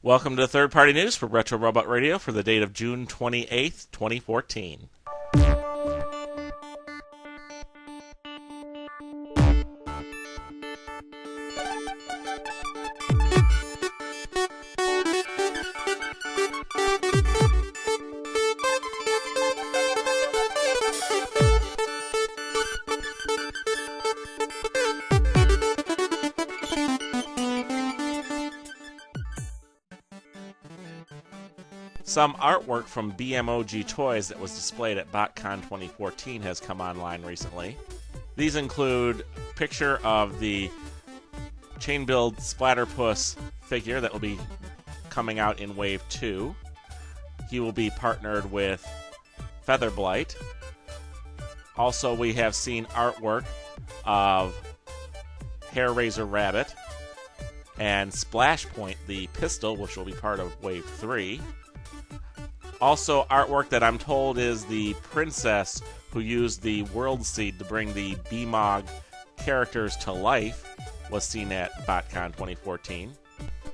Welcome to Third Party News for Retro Robot Radio for the date of June 28th, 2014. Some artwork from BMOG Toys that was displayed at Botcon 2014 has come online recently. These include a picture of the chain-build Splatterpuss figure that will be coming out in Wave 2. He will be partnered with Featherblight. Also, we have seen artwork of Hair Razor Rabbit and Splashpoint, the pistol, which will be part of Wave 3. Also, artwork that I'm told is the princess who used the World Seed to bring the BMOG characters to life was seen at BotCon 2014.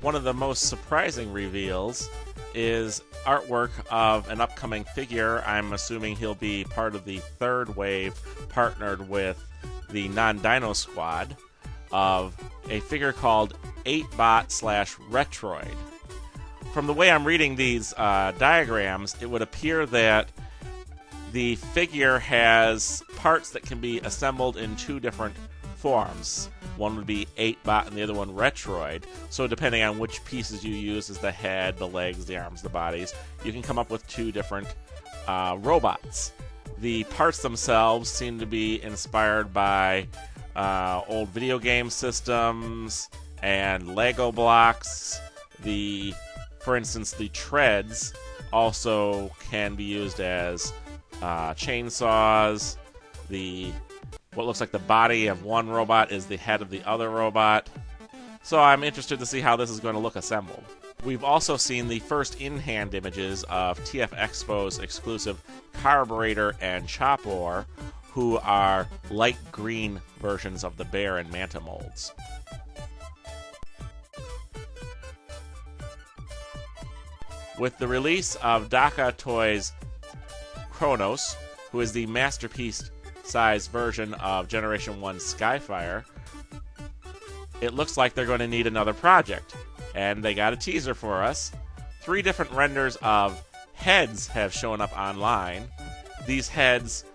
One of the most surprising reveals is artwork of an upcoming figure. I'm assuming he'll be part of the third wave, partnered with the Non-Dino Squad, of a figure called 8-Bot/Retroid. From the way I'm reading these diagrams, it would appear that the figure has parts that can be assembled in two different forms. One would be 8-Bot and the other one Retroid. So depending on which pieces you use as the head, the legs, the arms, the bodies, you can come up with two different robots. The parts themselves seem to be inspired by old video game systems and Lego blocks. For instance, the treads also can be used as chainsaws. What looks like the body of one robot is the head of the other robot. So I'm interested to see how this is going to look assembled. We've also seen the first in-hand images of TF Expo's exclusive Carburetor and Chopor, who are light green versions of the bear and manta molds. With the release of Daca Toys Kronos, who is the masterpiece-sized version of Generation 1 Skyfire, it looks like they're going to need another project. And they got a teaser for us. 3 different renders of heads have shown up online. These heads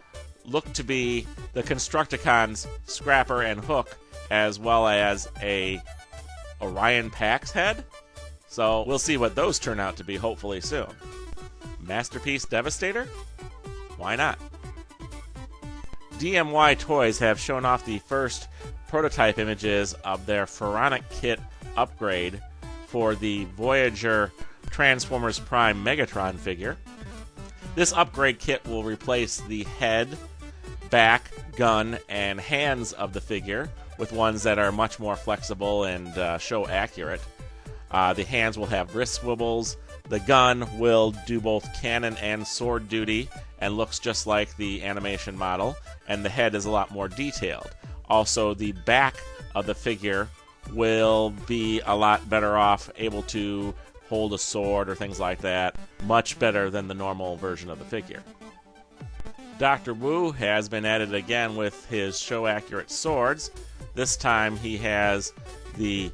look to be the Constructicons Scrapper and Hook, as well as a Orion Pax head. So we'll see what those turn out to be hopefully soon. Masterpiece Devastator? Why not? DMY Toys have shown off the first prototype images of their Pharaonic Kit upgrade for the Voyager Transformers Prime Megatron figure. This upgrade kit will replace the head, back, gun, and hands of the figure with ones that are much more flexible and show accurate. The hands will have wrist swivels. The gun will do both cannon and sword duty and looks just like the animation model. And the head is a lot more detailed. Also, the back of the figure will be a lot better off, able to hold a sword or things like that. Much better than the normal version of the figure. Dr. Wu has been added again with his show-accurate swords. This time he has the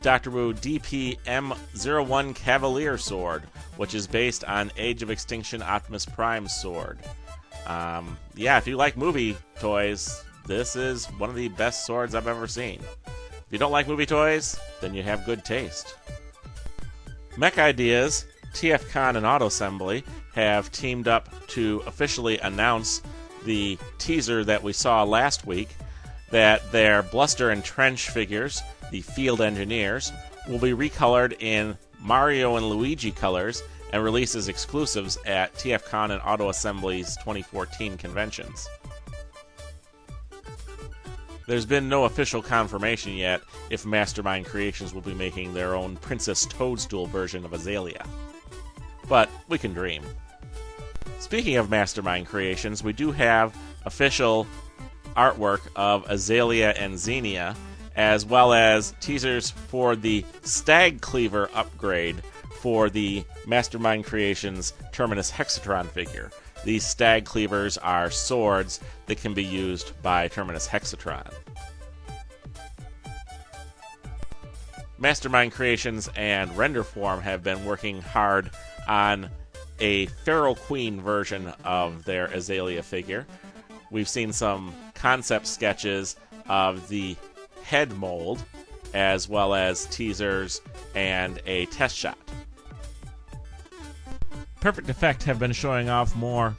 Dr. Wu DP M01 Cavalier Sword, which is based on Age of Extinction Optimus Prime's sword. If you like movie toys, this is one of the best swords I've ever seen. If you don't like movie toys, then you have good taste. Mech Ideas, TFCon, and Auto Assembly have teamed up to officially announce the teaser that we saw last week, that their Bluster and Trench figures, the Field Engineers, will be recolored in Mario and Luigi colors and released as exclusives at TFCon and Auto Assembly's 2014 conventions. There's been no official confirmation yet if Mastermind Creations will be making their own Princess Toadstool version of Azalea. But we can dream. Speaking of Mastermind Creations, we do have official artwork of Azalea and Xenia, as well as teasers for the Stag Cleaver upgrade for the Mastermind Creations Terminus Hexatron figure. These Stag Cleavers are swords that can be used by Terminus Hexatron. Mastermind Creations and Renderform have been working hard on a Feral Queen version of their Azalea figure. We've seen some concept sketches of the head mold, as well as teasers and a test shot. Perfect Effect have been showing off more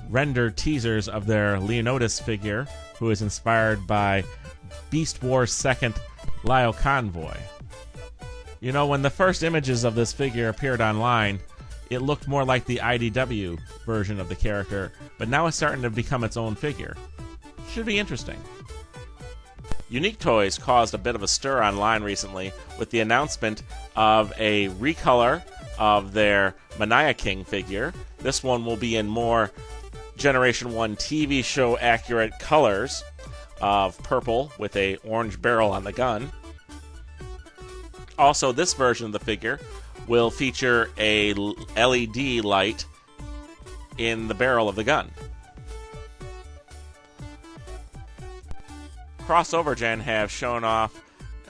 render teasers of their Leonidas figure, who is inspired by Beast War's second Lyle Convoy. You know, when the first images of this figure appeared online, it looked more like the IDW version of the character, but now it's starting to become its own figure. Should be interesting. Unique Toys caused a bit of a stir online recently with the announcement of a recolor of their Mania King figure. This one will be in more Generation 1 TV show accurate colors of purple with a orange barrel on the gun. Also, this version of the figure will feature a LED light in the barrel of the gun. Xovergen have shown off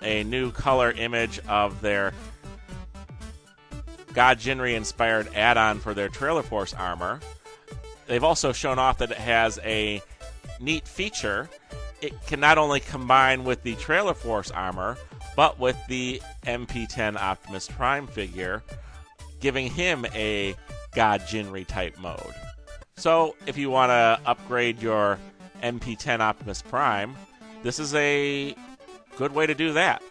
a new color image of their God Jinri inspired add-on for their Trailer Force armor. They've also shown off that it has a neat feature. It can not only combine with the Trailer Force armor, but with the MP10 Optimus Prime figure, giving him a God Jinri type mode. So, if you want to upgrade your MP10 Optimus Prime, this is a good way to do that.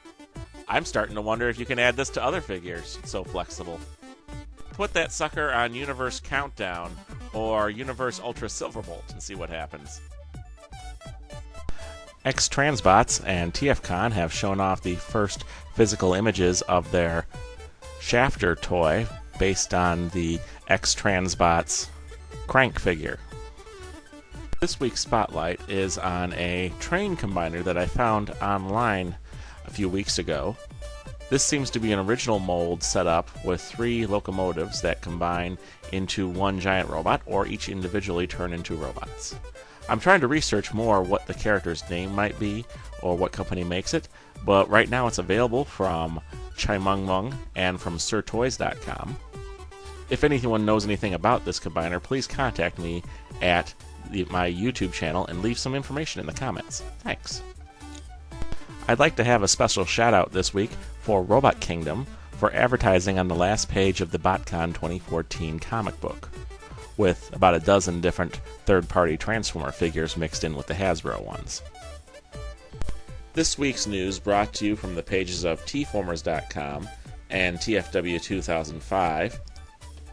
I'm starting to wonder if you can add this to other figures. It's so flexible. Put that sucker on Universe Countdown or Universe Ultra Silverbolt and see what happens. X-Transbots and TFCon have shown off the first physical images of their Shafter toy based on the X-Transbots crank figure. This week's spotlight is on a train combiner that I found online a few weeks ago. This seems to be an original mold set up with 3 locomotives that combine into one giant robot, or each individually turn into robots. I'm trying to research more what the character's name might be or what company makes it, but right now it's available from Chimungmung and from SirToys.com. If anyone knows anything about this combiner, please contact me at my YouTube channel and leave some information in the comments. Thanks. I'd like to have a special shout out this week for Robot Kingdom for advertising on the last page of the Botcon 2014 comic book, with about a dozen different third-party Transformer figures mixed in with the Hasbro ones. This week's news brought to you from the pages of tformers.com and TFW 2005.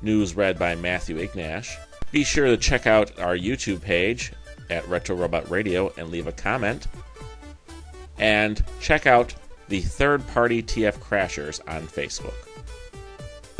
News read by Matthew Ignash. Be sure to check out our YouTube page at Retro Robot Radio and leave a comment. And check out the third-party TF Crashers on Facebook.